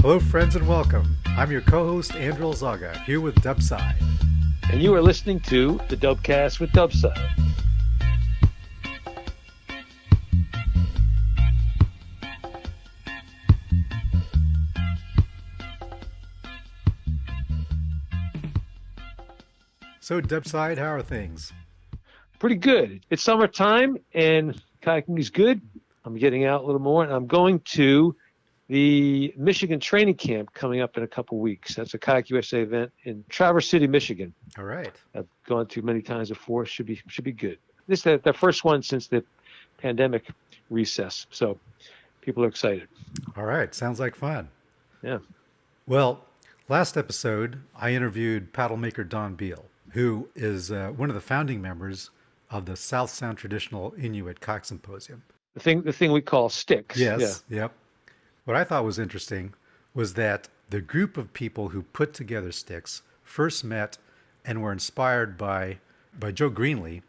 Hello, friends, and welcome. I'm your co-host, Andrew Alzaga, here with DUBCAST. And you are listening to the DUBCAST with DUBCAST. So, DUBCAST, how are things? Pretty good. It's summertime, and kayaking is good. I'm getting out a little more, and I'm going to the Michigan training camp coming up in a couple weeks. That's a Kayak USA event in Traverse City, Michigan. All right. I've gone to many times before. Should be good. This is the first one since the pandemic recess, so people are excited. All right. Sounds like fun. Yeah. Well, last episode, I interviewed paddle maker Don Beal, who is one of the founding members of the South Sound Traditional Inuit Kayak Symposium. The thing we call STIKS. Yes. Yeah. Yep. What I thought was interesting was that the group of people who put together STIKS first met and were inspired by Joe Greenley,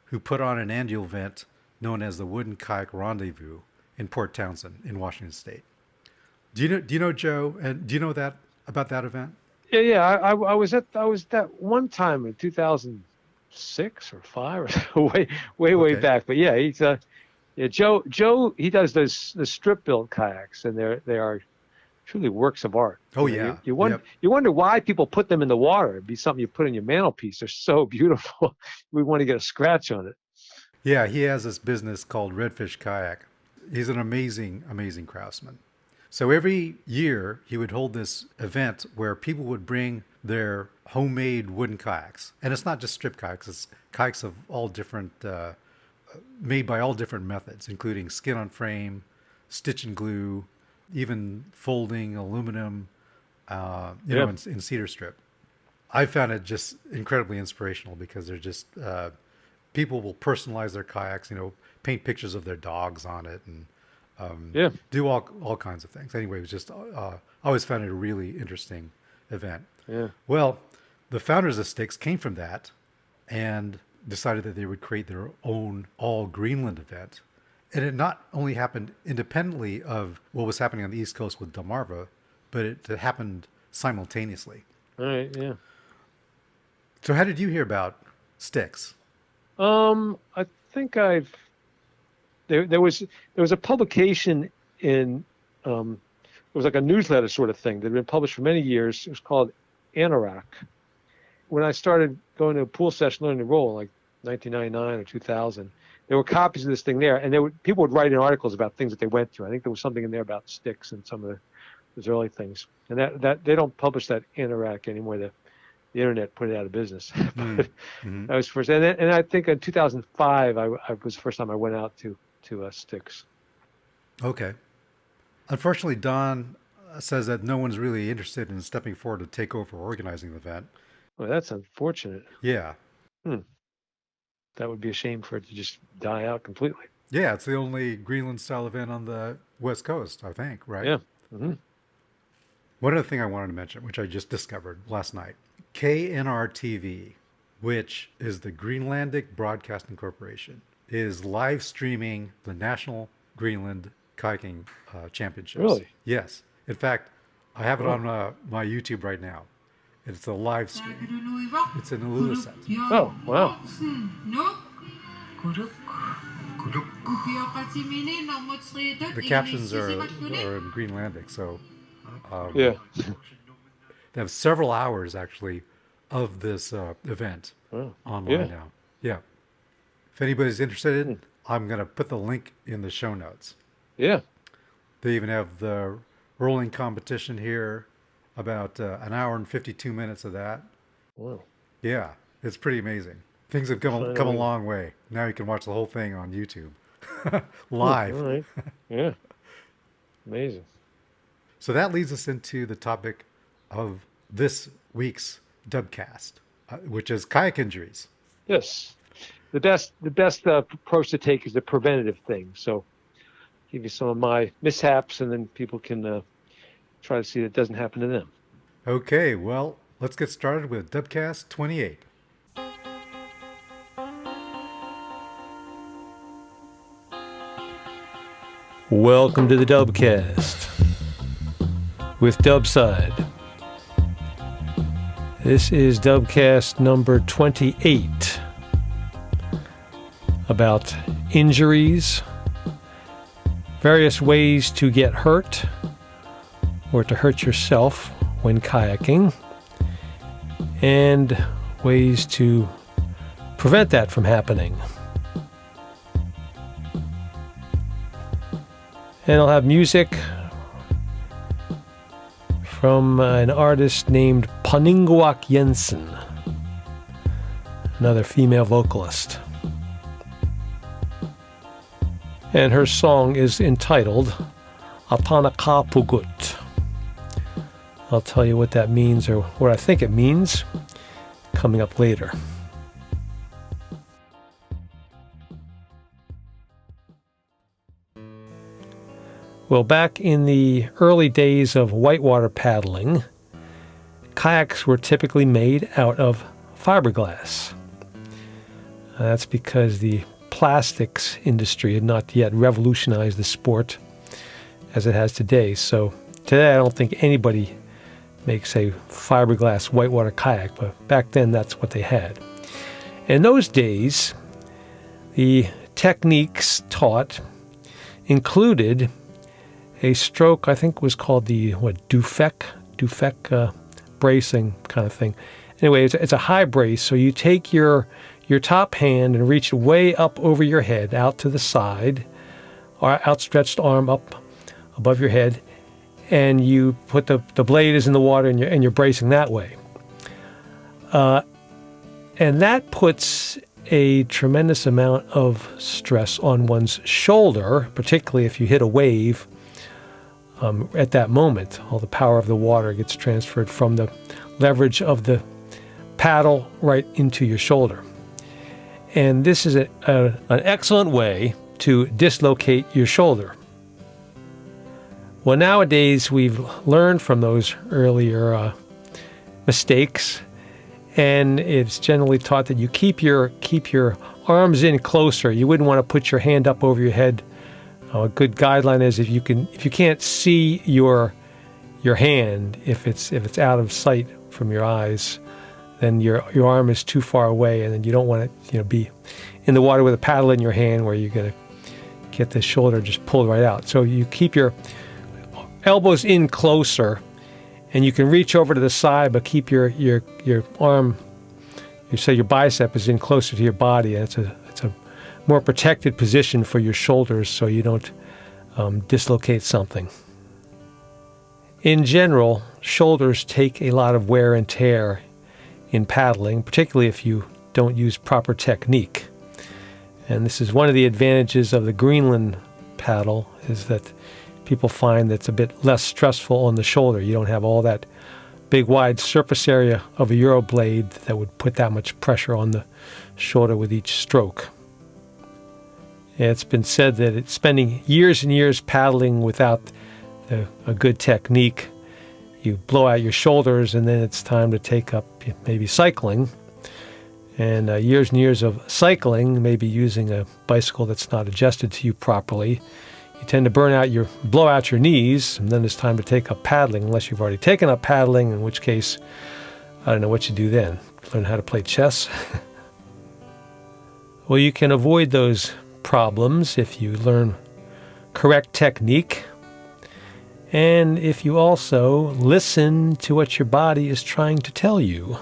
who put on an annual event known as the Wooden Kayak Rendezvous in Port Townsend in Washington State. Do you know Joe? And do you know that about that event? Yeah. I was that one time in 2006 or 5 or way back. But yeah, he's Joe. He does the strip built kayaks, and they are truly works of art. Oh, you know, yeah. You wonder why people put them in the water. It'd be something you put in your mantelpiece. They're so beautiful. We want to get a scratch on it. Yeah, he has this business called Redfish Kayak. He's an amazing craftsman. So every year he would hold this event where people would bring their homemade wooden kayaks. And it's not just strip kayaks, it's kayaks of all different, made by all different methods, including skin on frame, stitch and glue, even folding aluminum, in cedar strip. I found it just incredibly inspirational because they're just, people will personalize their kayaks, paint pictures of their dogs on it and do all kinds of things. Anyway, it was just, I always found it a really interesting event. Yeah. Well, the founders of STIKS came from that and decided that they would create their own all Greenland event. And it not only happened independently of what was happening on the East Coast with Delmarva, but it happened simultaneously. All right. Yeah. So how did you hear about STIKS? I think there was a publication in it was like a newsletter sort of thing that had been published for many years. It was called Anorak. When I started going to a pool session learning to roll, like 1999 or 2000, there were copies of this thing there, and people would write in articles about things that they went through. I think there was something in there about STIKS and some of those early things. And that they don't publish that Anorak anymore. The internet put it out of business. But that was first, and I think in 2005 I was the first time I went out to STIKS. Okay. Unfortunately, Don says that no one's really interested in stepping forward to take over organizing the event. Well, that's unfortunate. Yeah. That would be a shame for it to just die out completely. Yeah, it's the only Greenland style event on the West Coast, I think, right? Yeah. Mm-hmm. One other thing I wanted to mention, which I just discovered last night, KNR-TV, which is the Greenlandic Broadcasting Corporation, is live streaming the National Greenland Kayaking Championships. Really? Yes. In fact, I have it on my YouTube right now. It's a live stream. It's in Ilulissat. Oh, wow. The captions are in Greenlandic, so Yeah. they have several hours actually of this event online now. Yeah. If anybody's interested, I'm going to put the link in the show notes. Yeah. They even have the rolling competition here, about an hour and 52 minutes of that. Wow. Yeah, it's pretty amazing. Things have come a long way. Now you can watch the whole thing on YouTube live. All right. Yeah. Amazing. So that leads us into the topic of this week's DUBCAST, which is kayak injuries. Yes. The best approach to take is the preventative thing. So give you some of my mishaps, and then people can try to see that it doesn't happen to them. Okay, well, let's get started with DUBCAST 28. Welcome to the DUBCAST. with Dubside. This is Dubcast number 28, about injuries, various ways to get hurt or to hurt yourself when kayaking, and ways to prevent that from happening. And I'll have music from an artist named Paninnguaq Jensen, another female vocalist. And her song is entitled Paninnguaq. I'll tell you what that means, or what I think it means, coming up later. Well, back in the early days of whitewater paddling, kayaks were typically made out of fiberglass. That's because the plastics industry had not yet revolutionized the sport as it has today. So today I don't think anybody makes a fiberglass whitewater kayak, but back then that's what they had. In those days, the techniques taught included a stroke, I think was called the DUBCAST bracing kind of thing. Anyway, it's a high brace, so you take your top hand and reach way up over your head, out to the side, or outstretched arm up above your head, and you put the blade is in the water and you're bracing that way. And that puts a tremendous amount of stress on one's shoulder, particularly if you hit a wave. At that moment, all the power of the water gets transferred from the leverage of the paddle right into your shoulder. And this is an excellent way to dislocate your shoulder. Well, nowadays we've learned from those earlier mistakes, and it's generally taught that you keep your arms in closer. You wouldn't want to put your hand up over your head. A good guideline is if you can't see your hand, if it's out of sight from your eyes, then your arm is too far away, and then you don't want to be in the water with a paddle in your hand where you're going to get the shoulder just pulled right out. So you keep your elbows in closer, and you can reach over to the side, but keep your arm, your bicep is in closer to your body, and it's a more protected position for your shoulders so you don't dislocate something. In general, shoulders take a lot of wear and tear in paddling, particularly if you don't use proper technique. And this is one of the advantages of the Greenland paddle, is that people find that it's a bit less stressful on the shoulder. You don't have all that big wide surface area of a Euro blade that would put that much pressure on the shoulder with each stroke. It's been said that it's spending years and years paddling without a good technique. You blow out your shoulders, and then it's time to take up maybe cycling. And years and years of cycling, maybe using a bicycle that's not adjusted to you properly, you tend to blow out your knees, and then it's time to take up paddling, unless you've already taken up paddling, in which case, I don't know what you do then. Learn how to play chess? Well, you can avoid those problems if you learn correct technique, and if you also listen to what your body is trying to tell you.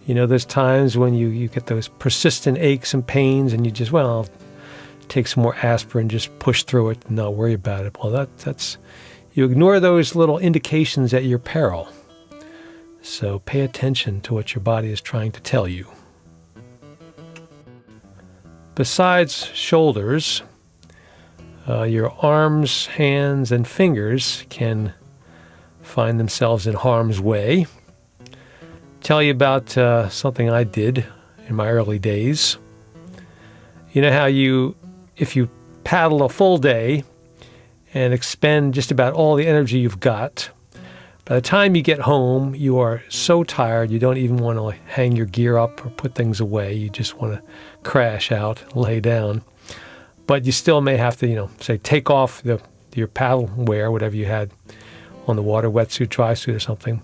There's times when you get those persistent aches and pains, and you just, I'll take some more aspirin, just push through it and not worry about it. Well, that's you ignore those little indications at your peril. So pay attention to what your body is trying to tell you. Besides shoulders, your arms, hands, and fingers can find themselves in harm's way. Tell you about something I did in my early days. You know how if you paddle a full day and expend just about all the energy you've got, by the time you get home, you are so tired you don't even want to hang your gear up or put things away. You just want to crash out, lay down. But you still may have to, say, take off your paddle wear, whatever you had on the water, wetsuit, dry suit or something.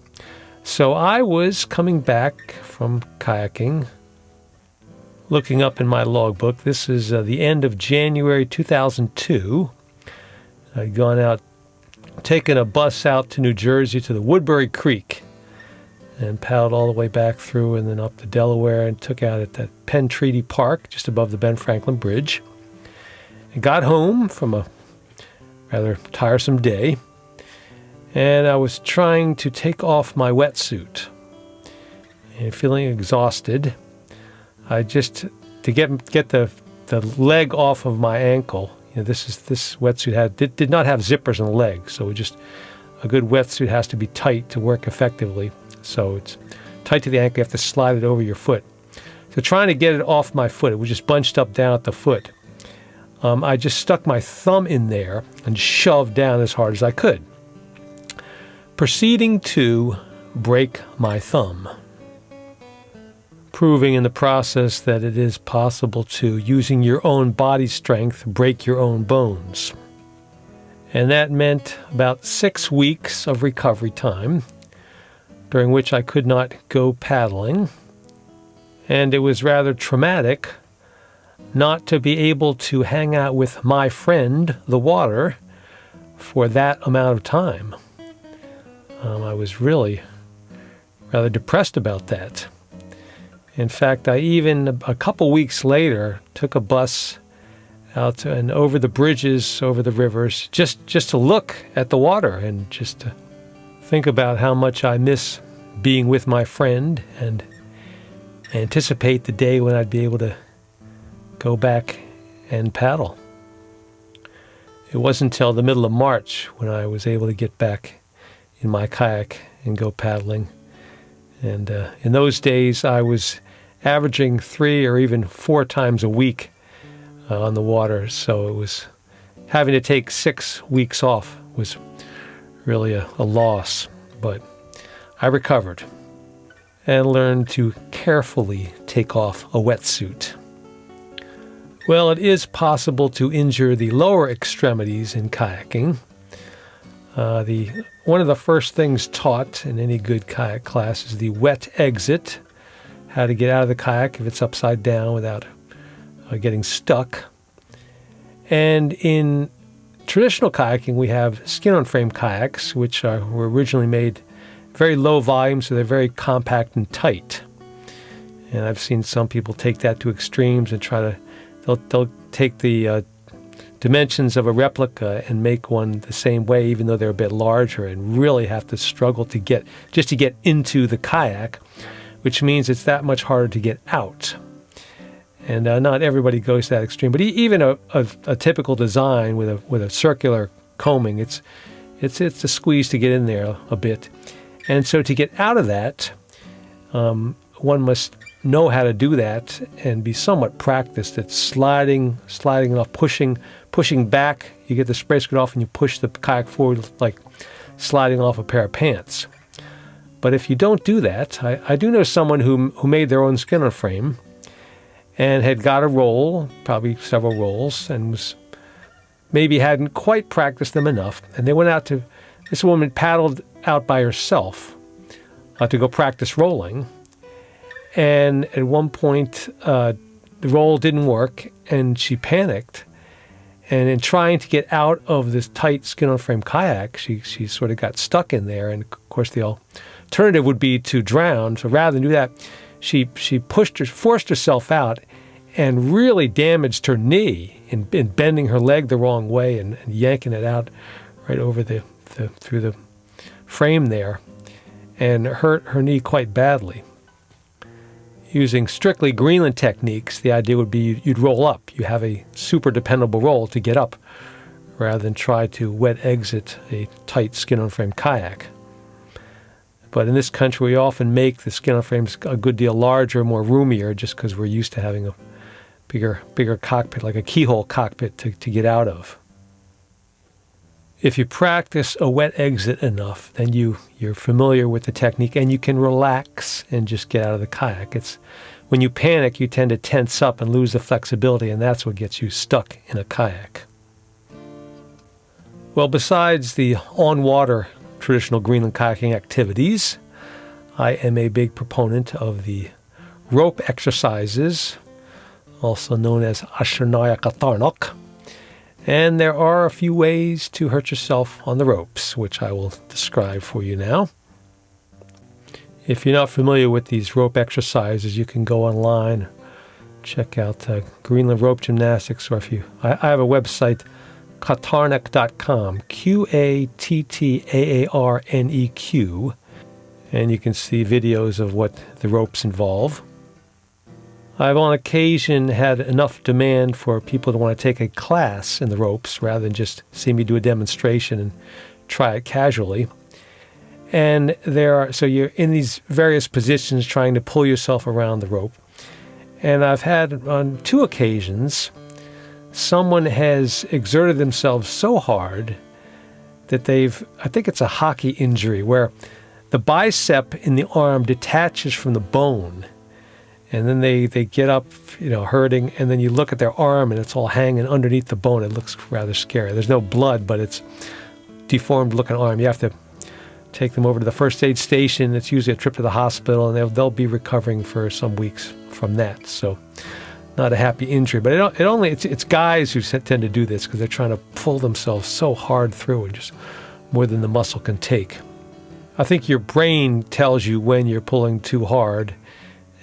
So I was coming back from kayaking, looking up in my logbook. This is the end of January 2002. I'd gone out, taken a bus out to New Jersey to the Woodbury Creek and paddled all the way back through and then up to Delaware and took out at that Penn Treaty Park just above the Ben Franklin Bridge. I got home from a rather tiresome day, and I was trying to take off my wetsuit. And feeling exhausted, I just, to get the leg off of my ankle, this wetsuit did not have zippers on the leg, so a good wetsuit has to be tight to work effectively. So it's tight to the ankle, you have to slide it over your foot. So trying to get it off my foot, it was just bunched up down at the foot. I just stuck my thumb in there and shoved down as hard as I could, proceeding to break my thumb, proving in the process that it is possible to, using your own body strength, break your own bones. And that meant about 6 weeks of recovery time, during which I could not go paddling, and it was rather traumatic not to be able to hang out with my friend, the water, for that amount of time. I was really rather depressed about that. In fact, I even, a couple weeks later, took a bus out and over the bridges, over the rivers, just to look at the water and just to think about how much I miss being with my friend and anticipate the day when I'd be able to go back and paddle. It wasn't until the middle of March when I was able to get back in my kayak and go paddling. And in those days, I was averaging 3 or even 4 times a week on the water. So it was having to take 6 weeks off was really a loss. But I recovered and learned to carefully take off a wetsuit. Well, it is possible to injure the lower extremities in kayaking. One of the first things taught in any good kayak class is the wet exit, how to get out of the kayak if it's upside down without getting stuck. And in traditional kayaking, we have skin-on-frame kayaks, which were originally made very low volume, so they're very compact and tight. And I've seen some people take that to extremes and they'll take the dimensions of a replica and make one the same way, even though they're a bit larger, and really have to struggle to get into the kayak, which means it's that much harder to get out. And not everybody goes to that extreme, but even a typical design with a circular coaming, it's a squeeze to get in there a bit. And so to get out of that, one must know how to do that and be somewhat practiced at sliding it off, pushing back. You get the spray skirt off and you push the kayak forward like sliding off a pair of pants. But if you don't do that, I do know someone who made their own skin on frame and had got a roll, probably several rolls, and maybe hadn't quite practiced them enough. And they went out to, this woman paddled out by herself to go practice rolling. And at one point, the roll didn't work, and she panicked. And in trying to get out of this tight skin-on-frame kayak, she sort of got stuck in there. And of course, the alternative would be to drown. So rather than do that, she forced herself out, and really damaged her knee in bending her leg the wrong way and yanking it out right over through the frame there, and hurt her knee quite badly. Using strictly Greenland techniques, the idea would be you'd roll up. You have a super dependable roll to get up rather than try to wet exit a tight skin-on-frame kayak. But in this country, we often make the skin-on-frames a good deal larger, more roomier, just because we're used to having a bigger cockpit, like a keyhole cockpit to get out of. If you practice a wet exit enough, then you're familiar with the technique and you can relax and just get out of the kayak. It's when you panic, you tend to tense up and lose the flexibility, and that's what gets you stuck in a kayak. Well, besides the on-water traditional Greenland kayaking activities. I am a big proponent of the rope exercises, also known as Katarnok. And there are a few ways to hurt yourself on the ropes, which I will describe for you now. If you're not familiar with these rope exercises, you can go online, check out Greenland rope gymnastics, or I have a website, Katarnq.com, Qattaarneq, and you can see videos of what the ropes involve. I've on occasion had enough demand for people to want to take a class in the ropes rather than just see me do a demonstration and try it casually. And so you're in these various positions trying to pull yourself around the rope. And I've had on 2 occasions, someone has exerted themselves so hard that I think it's a hockey injury, where the bicep in the arm detaches from the bone. And then they get up, hurting, and then you look at their arm and it's all hanging underneath the bone. It looks rather scary. There's no blood, but it's deformed looking arm. You have to take them over to the first aid station. It's usually a trip to the hospital, and they'll be recovering for some weeks from that. So not a happy injury, but it's guys who tend to do this because they're trying to pull themselves so hard through and just more than the muscle can take. I think your brain tells you when you're pulling too hard,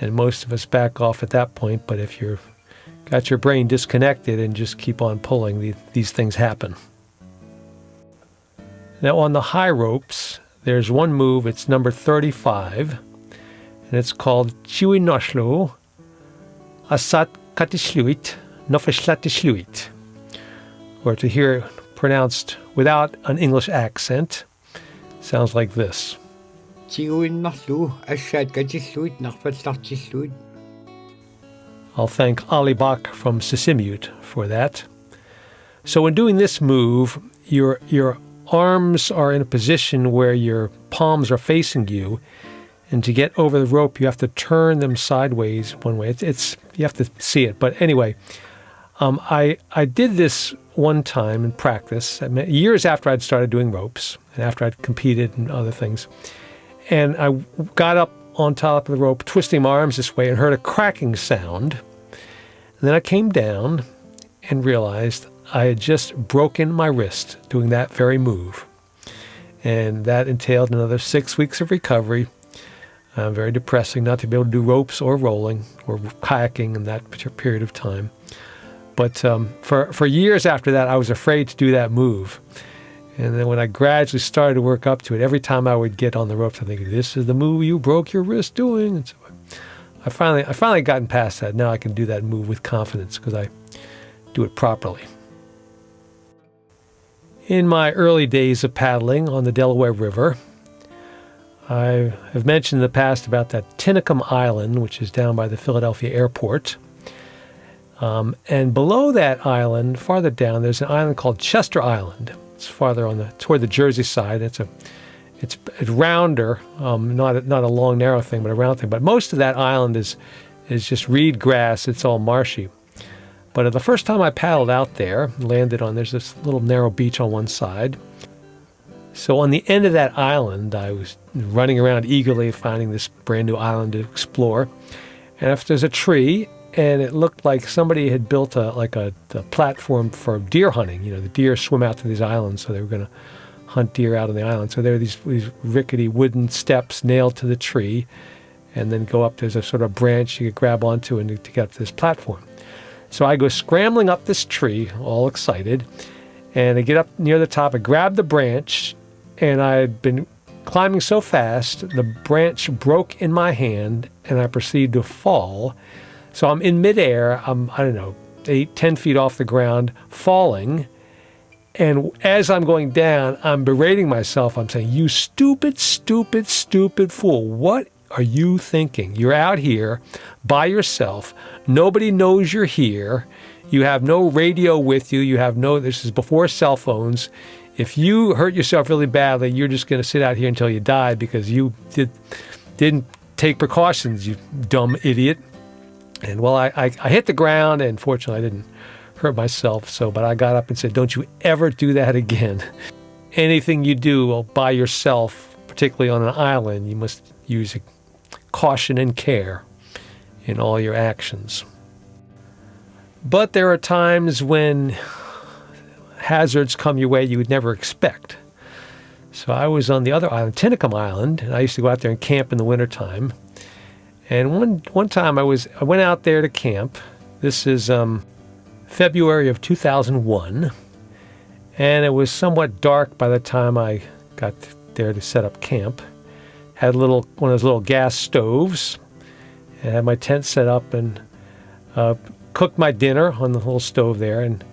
and most of us back off at that point. But if you've got your brain disconnected and just keep on pulling, these things happen. Now on the high ropes, there's one move, it's number 35, and it's called Chiwinoslu Asat Katisluit Nofishlatisluit, or to hear it pronounced without an English accent, sounds like this. I'll thank Ali Bach from Sisimiut for that. So when doing this move, your arms are in a position where your palms are facing you, and to get over the rope, you have to turn them sideways one way. You have to see it. But anyway, I did this one time in practice, years after I'd started doing ropes and after I'd competed and other things. And I got up on top of the rope, twisting my arms this way, and heard a cracking sound. And then I came down and realized I had just broken my wrist doing that very move. And that entailed another 6 weeks of recovery. Very depressing not to be able to do ropes or rolling or kayaking in that period of time. But for years after that, I was afraid to do that move. And then when I gradually started to work up to it, every time I would get on the ropes, I think, this is the move you broke your wrist doing. And so I finally gotten past that. Now I can do that move with confidence because I do it properly. In my early days of paddling on the Delaware River, I have mentioned in the past about that Paninnguaq Island, which is down by the Philadelphia airport. And below that island, farther down, there's an island called Chester Island. It's farther toward the Jersey side. It's rounder, not a long, narrow thing, but a round thing. But most of that island is just reed grass. It's all marshy. But the first time I paddled out there, there's this little narrow beach on one side. So on the end of that island, I was running around eagerly, finding this brand new island to explore. And if there's a tree, and it looked like somebody had built a platform for deer hunting. The deer swim out to these islands, so they were going to hunt deer out on the island. So there were these rickety wooden steps nailed to the tree, and then go up. There's a sort of branch you could grab onto and to get up to this platform. So I go scrambling up this tree, all excited, and I get up near the top. I grab the branch, and I had been climbing so fast, the branch broke in my hand, and I proceeded to fall. So I'm in midair, I'm, 8-10 feet off the ground, falling. And as I'm going down, I'm berating myself. I'm saying, you stupid, stupid, stupid fool. What are you thinking? You're out here by yourself. Nobody knows you're here. You have no radio with you. This is before cell phones. If you hurt yourself really badly, you're just going to sit out here until you die because you didn't take precautions, you dumb idiot. And well, I hit the ground, and fortunately I didn't hurt myself. But I got up and said, don't you ever do that again. anything you do by yourself, particularly on an island, you must use caution and care in all your actions. But there are times when hazards come your way you would never expect. So I was on the other island, Paninnguaq Island, and I used to go out there and camp in the wintertime. And one time I went out there to camp. This is February of 2001, and it was somewhat dark by the time I got there to set up camp. Had one of those little gas stoves, and had my tent set up, and cooked my dinner on the little stove there, and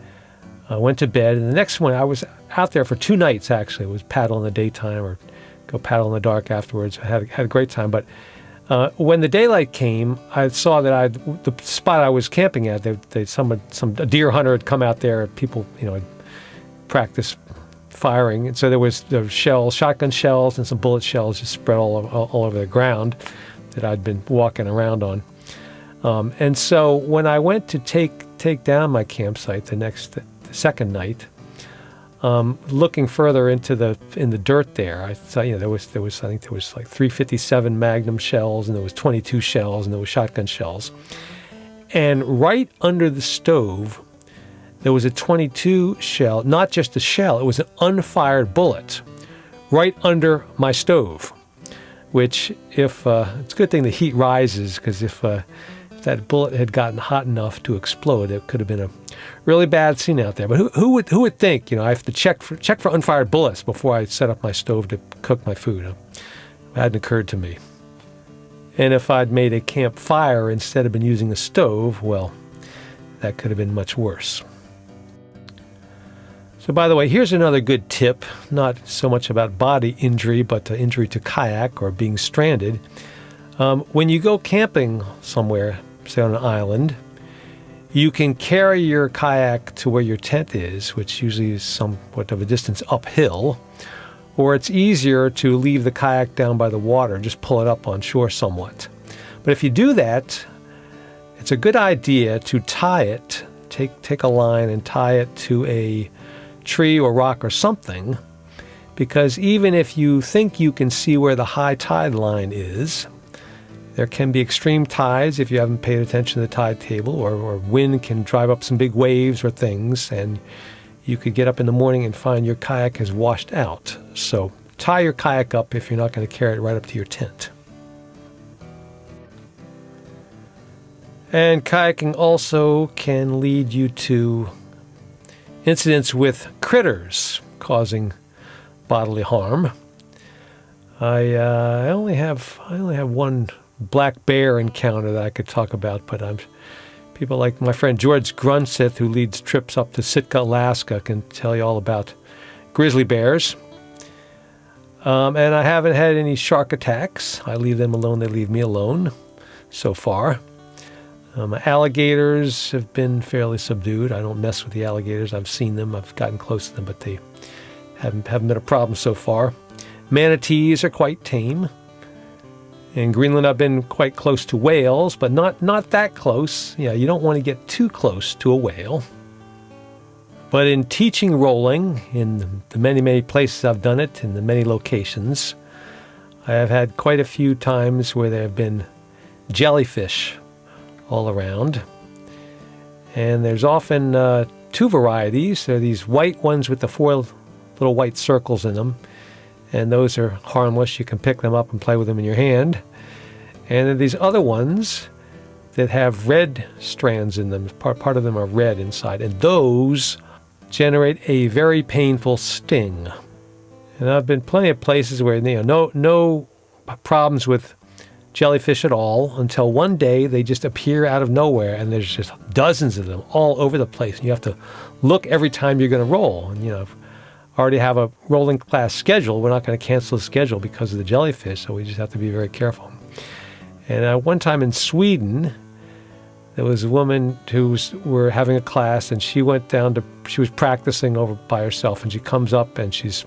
went to bed. And the next one, I was out there for 2 nights, actually. It was paddle in the daytime or go paddle in the dark afterwards. I had a great time. But when the daylight came, I saw that the spot I was camping at, a deer hunter had come out there. People, had practiced firing. And so there was shells, shotgun shells, and some bullet shells just spread all over the ground that I'd been walking around on. And so when I went to take down my campsite the second night, looking further in the dirt there, I saw there was like 357 Magnum shells, and there was 22 shells, and there was shotgun shells, and right under the stove there was a 22 shell, not just a shell, it was an unfired bullet right under my stove. Which, if it's a good thing the heat rises, because if that bullet had gotten hot enough to explode, it could have been a really bad scene out there. But who would think, I have to check for unfired bullets before I set up my stove to cook my food? It hadn't occurred to me. And if I'd made a campfire instead of been using a stove, well, that could have been much worse. So by the way, here's another good tip, not so much about body injury, but injury to kayak or being stranded. When you go camping somewhere, say on an island, you can carry your kayak to where your tent is, which usually is somewhat of a distance uphill, or it's easier to leave the kayak down by the water and just pull it up on shore somewhat. But if you do that, it's a good idea to tie it, take a line and tie it to a tree or rock or something, because even if you think you can see where the high tide line is, there can be extreme tides if you haven't paid attention to the tide table, or wind can drive up some big waves or things, and you could get up in the morning and find your kayak has washed out. So tie your kayak up if you're not going to carry it right up to your tent. And kayaking also can lead you to incidents with critters causing bodily harm. I only have one black bear encounter that I could talk about, but people like my friend George Grunseth, who leads trips up to Sitka, Alaska, can tell you all about grizzly bears. And I haven't had any shark attacks. I leave them alone; they leave me alone so far. Alligators have been fairly subdued. I don't mess with the alligators. I've seen them. I've gotten close to them, but they haven't been a problem so far. Manatees are quite tame. In Greenland, I've been quite close to whales, but not that close. Yeah, you don't want to get too close to a whale. But in teaching rolling, in the many, many places I've done it, in the many locations, I have had quite a few times where there have been jellyfish all around. And there's often 2 varieties. There are these white ones with the 4 little white circles in them, and those are harmless. You can pick them up and play with them in your hand. And there are these other ones that have red strands in them. Part of them are red inside, and those generate a very painful sting. And I've been plenty of places where no problems with jellyfish at all, until one day they just appear out of nowhere, and there's just dozens of them all over the place. And you have to look every time you're going to roll. And I already have a rolling class schedule. We're not going to cancel the schedule because of the jellyfish, so we just have to be very careful. And one time in Sweden, there was a woman we're having a class, and she was practicing over by herself, and she comes up and she's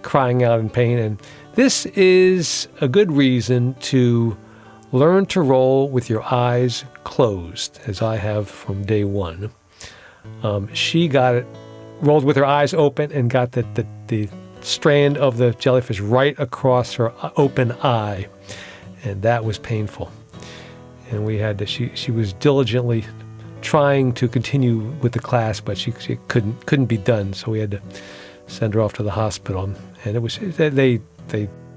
crying out in pain. And this is a good reason to learn to roll with your eyes closed, as I have from day one. She got it, rolled with her eyes open, and got the strand of the jellyfish right across her open eye, and that was painful. And we had to, she was diligently trying to continue with the class, but she couldn't be done, so we had to send her off to the hospital. And it was, they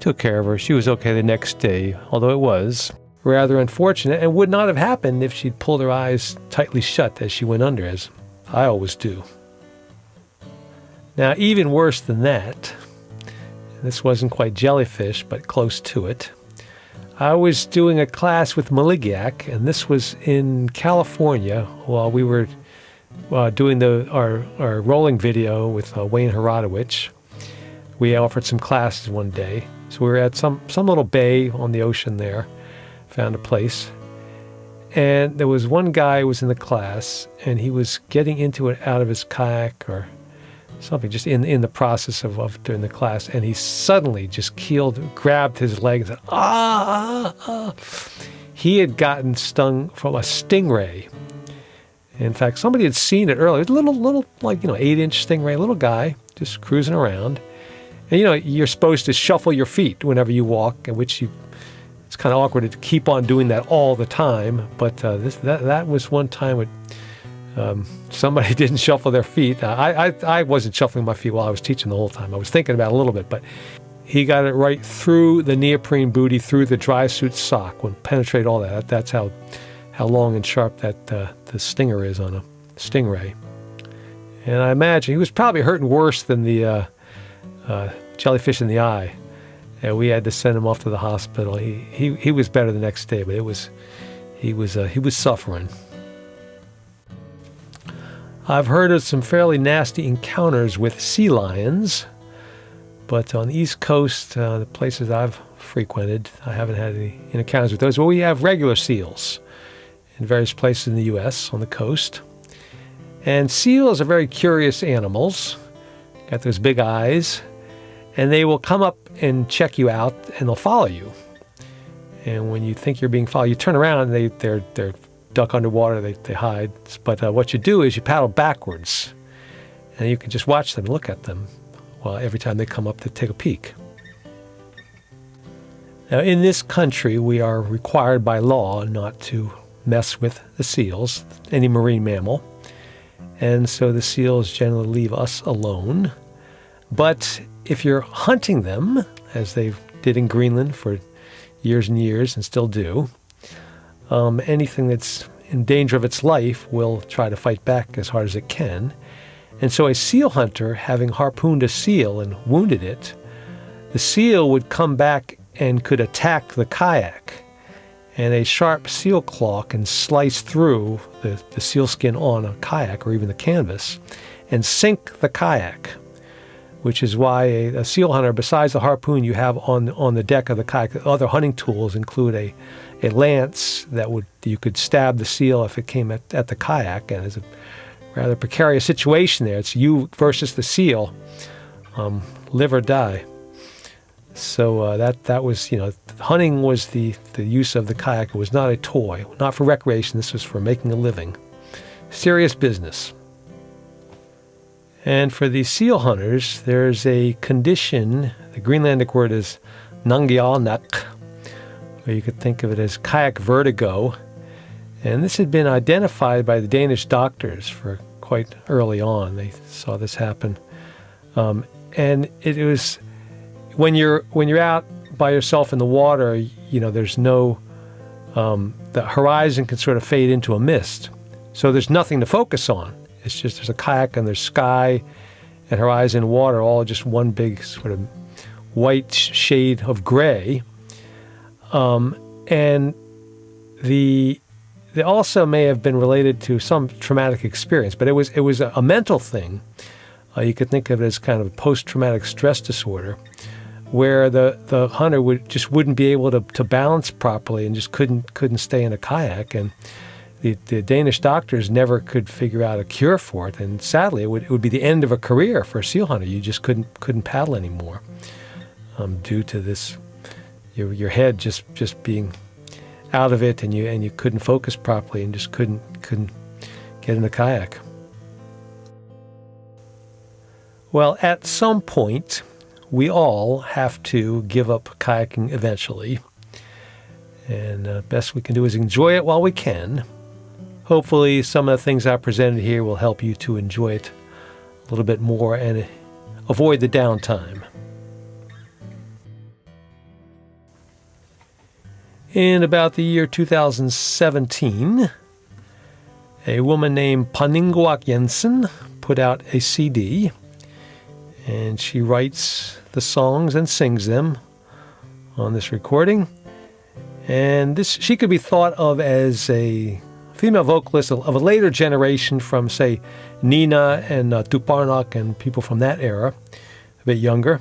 took care of her. She was okay the next day, although it was rather unfortunate and would not have happened if she'd pulled her eyes tightly shut as she went under, as I always do. Now, even worse than that, this wasn't quite jellyfish, but close to it. I was doing a class with Paninnguaq, and this was in California while we were doing our rolling video with Wayne Herodowicz. We offered some classes one day. So we were at some little bay on the ocean there, found a place. And there was one guy who was in the class, and he was getting into it out of his kayak or something, just in the process of doing the class, and he suddenly just grabbed his leg and said, ah. He had gotten stung from a stingray. In fact, somebody had seen it earlier. It was a little, like, 8-inch stingray, little guy, just cruising around. And, you're supposed to shuffle your feet whenever you walk, it's kind of awkward to keep on doing that all the time, but that was one time when somebody didn't shuffle their feet. I wasn't shuffling my feet while I was teaching the whole time. I was thinking about it a little bit, but he got it right through the neoprene booty, through the dry suit sock, when penetrate all that. That's how long and sharp that the stinger is on a stingray. And I imagine he was probably hurting worse than the jellyfish in the eye. And we had to send him off to the hospital. He was better the next day, but he was suffering. I've heard of some fairly nasty encounters with sea lions, but on the East Coast, the places I've frequented, I haven't had any encounters with those. But we have regular seals in various places in the U.S. on the coast. And seals are very curious animals. Got those big eyes. And they will come up and check you out, and they'll follow you. And when you think you're being followed, you turn around, and they're duck underwater, they hide. But what you do is you paddle backwards, and you can just watch them, look at them, every time they come up to take a peek. Now, in this country, we are required by law not to mess with the seals, any marine mammal. And so the seals generally leave us alone. But if you're hunting them, as they did in Greenland for years and years and still do, anything that's in danger of its life will try to fight back as hard as it can. And so a seal hunter, having harpooned a seal and wounded it, the seal would come back and could attack the kayak. And a sharp seal claw can slice through the seal skin on a kayak or even the canvas and sink the kayak, which is why a seal hunter, besides the harpoon you have on the deck of the kayak, other hunting tools include a lance that you could stab the seal if it came at the kayak, and it's a rather precarious situation there. It's you versus the seal, live or die. So that was, hunting was the use of the kayak. It was not a toy, not for recreation. This was for making a living. Serious business. And for the seal hunters, there's a condition, the Greenlandic word is nangialnak, or you could think of it as kayak vertigo. And this had been identified by the Danish doctors for quite early on. They saw this happen. And it was, when you're out by yourself in the water, there's no, the horizon can sort of fade into a mist. So there's nothing to focus on. It's just there's a kayak and there's sky and horizon and water, all just one big sort of white shade of gray. And they also may have been related to some traumatic experience, but it was a mental thing. You could think of it as kind of a post-traumatic stress disorder, where the hunter wouldn't be able to balance properly and just couldn't stay in a kayak. And the Danish doctors never could figure out a cure for it, and sadly, it would be the end of a career for a seal hunter. You just couldn't paddle anymore, due to this, your head just being out of it, and you couldn't focus properly, and just couldn't get in the kayak. Well, at some point, we all have to give up kayaking eventually. And best we can do is enjoy it while we can. Hopefully some of the things I presented here will help you to enjoy it a little bit more and avoid the downtime. In about the year 2017, a woman named Paninnguaq Jensen put out a CD, and she writes the songs and sings them on this recording. And she could be thought of as a female vocalist of a later generation from, say, Nina and Tuparnak and people from that era, a bit younger.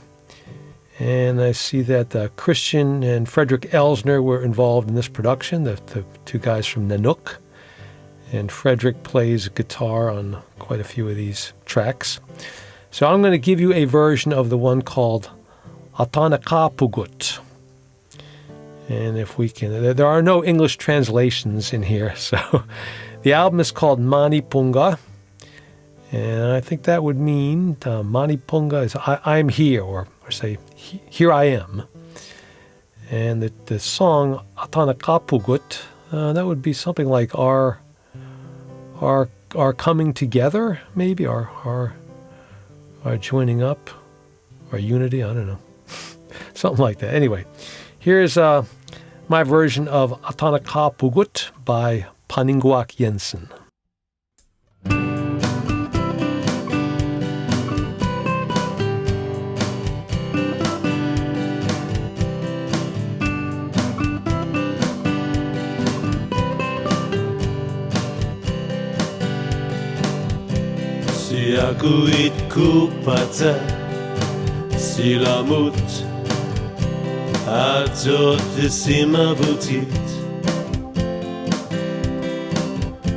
And I see that Christian and Frederick Elsner were involved in this production, the two guys from Nanook. And Frederick plays guitar on quite a few of these tracks. So I'm going to give you a version of the one called Atanakapugut. And if we can, there are no English translations in here. So the album is called Maaniippunga. And I think that would mean Maaniippunga is I'm here, or say, here I am. And the song Atanakapugut, that would be something like our coming together, maybe, our joining up, our unity, I don't know. Something like that. Anyway, here's my version of Atanakapugut by Paninnguaq Jensen. Si aku itku patah silamut atot sima butit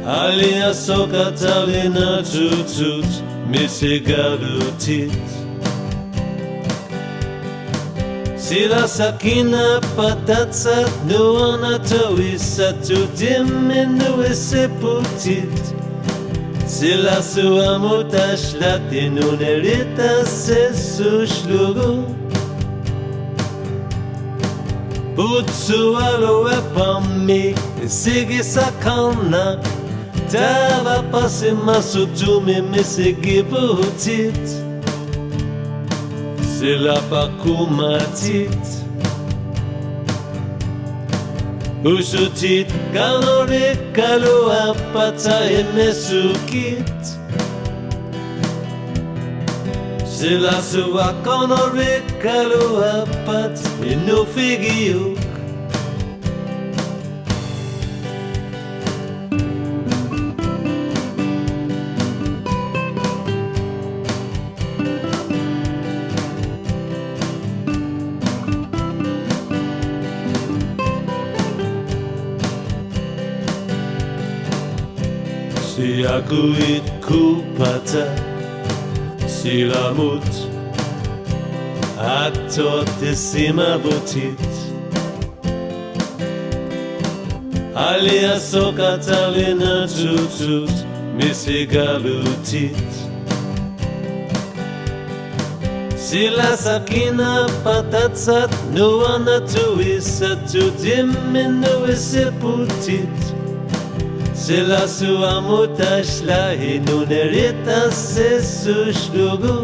alia sokatalina tutut misigalutit sila sakina patatsat nuana toisatu diminu seputit Sila suamutash latinunerita sesushlugu Putsualo epami sigi sakana Tava pasimasutume misigibutit Sila pakumatit Usutit kanore kalua pata emesukit Sila suwa kanore kalua pat inufigiyuk Si aku itku patah silamut atot sima butit alia sokatalina tutut misigalutit Sila sakina patatsat nuana tuisatu diminu seputit Sila suamutash la inunerita sesushlugu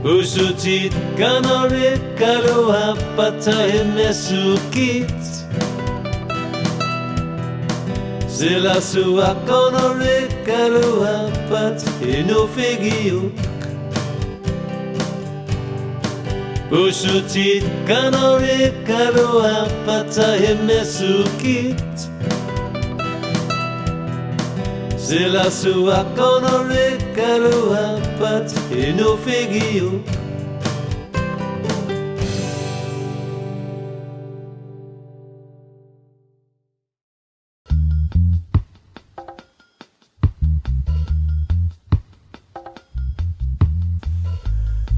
Usutit kanore kalua pata emesukit Sila sua kanore kalua pat inufigiyuk Usutit kanore kalua pata emesukit Sila sua kanore kalua pat inufigiyuk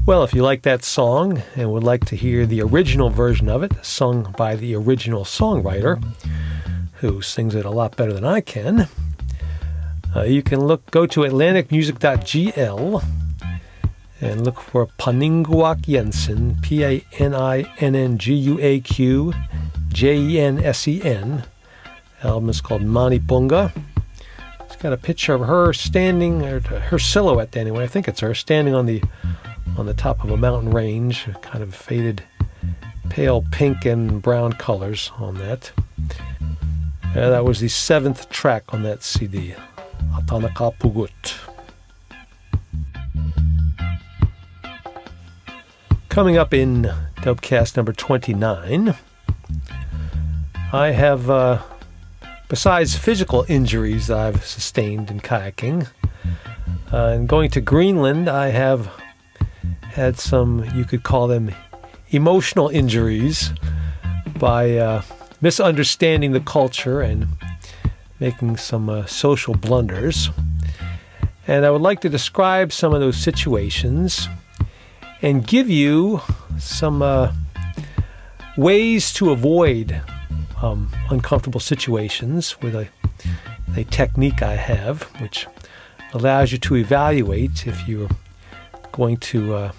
Well, if you like that song and would like to hear the original version of it, sung by the original songwriter, who sings it a lot better than I can, you can go to atlanticmusic.gl And look for Paninnguaq Jensen, Paninnguaq Jensen. Album is called Maaniippunga. It's got a picture of her standing, or her silhouette anyway. I think it's her standing on the top of a mountain range, kind of faded pale pink and brown colors on that. That was the 7th track on that CD, Atanaka Pugut. Coming up in DUBCAST number 29, I have, besides physical injuries that I've sustained in kayaking, and going to Greenland, I have had some, you could call them emotional injuries by misunderstanding the culture and making some social blunders. And I would like to describe some of those situations and give you some ways to avoid uncomfortable situations with a technique I have, which allows you to evaluate if you're going to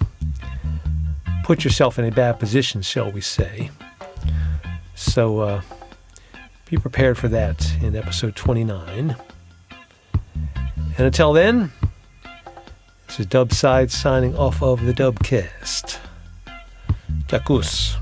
put yourself in a bad position, shall we say. So be prepared for that in episode 29. And until then, this is Dubside signing off of the DUBCAST. Tchaukus.